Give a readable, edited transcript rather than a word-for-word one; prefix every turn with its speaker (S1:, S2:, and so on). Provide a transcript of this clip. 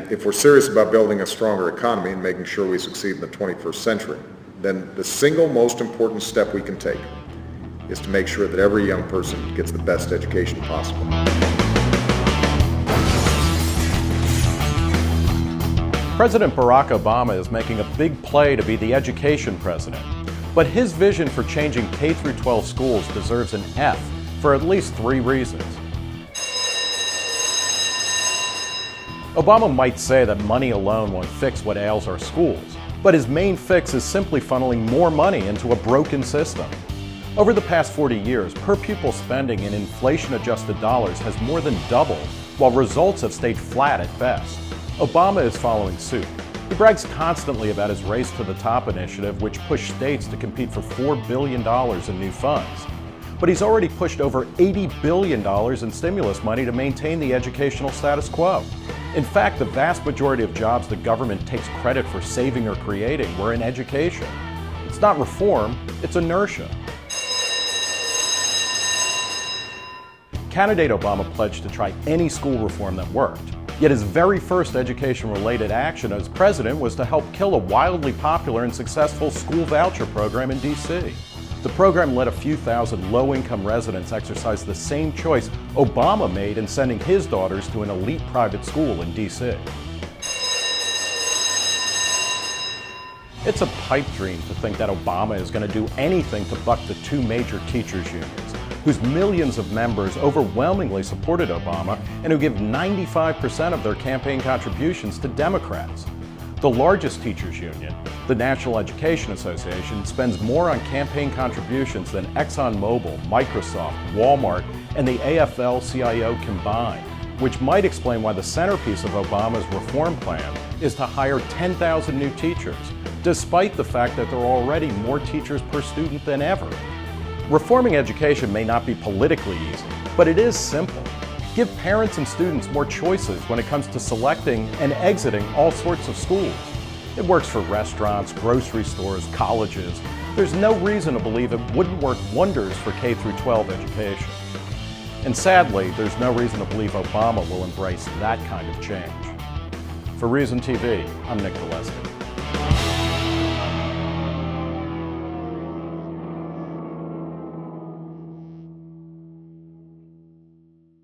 S1: If we're serious about building a stronger economy and making sure we succeed in the 21st century, then the single most important step we can take is to make sure that every young person gets the best education possible.
S2: President Barack Obama is making a big play to be the education president. But his vision for changing K-12 schools deserves an F for at least 3 reasons. Obama might say that money alone won't fix what ails our schools, but his main fix is simply funneling more money into a broken system. Over the past 40 years, per-pupil spending in inflation-adjusted dollars has more than doubled, while results have stayed flat at best. Obama is following suit. He brags constantly about his Race to the Top initiative, which pushed states to compete for $4 billion in new funds. But he's already pushed over $80 billion in stimulus money to maintain the educational status quo. In fact, the vast majority of jobs the government takes credit for saving or creating were in education. It's not reform, it's inertia. Candidate Obama pledged to try any school reform that worked. Yet his very first education-related action as president was to help kill a wildly popular and successful school voucher program in D.C. The program let a few thousand low-income residents exercise the same choice Obama made in sending his daughters to an elite private school in D.C. It's a pipe dream to think that Obama is going to do anything to buck the 2 major teachers' unions, whose millions of members overwhelmingly supported Obama and who give 95% of their campaign contributions to Democrats. The largest teachers' union, the National Education Association, spends more on campaign contributions than ExxonMobil, Microsoft, Walmart, and the AFL-CIO combined, which might explain why the centerpiece of Obama's reform plan is to hire 10,000 new teachers, despite the fact that there are already more teachers per student than ever. Reforming education may not be politically easy, but it is simple. Give parents and students more choices when it comes to selecting and exiting all sorts of schools. It works for restaurants, grocery stores, colleges. There's no reason to believe it wouldn't work wonders for K-12 education. And sadly, there's no reason to believe Obama will embrace that kind of change. For Reason TV, I'm Nick Gillespie.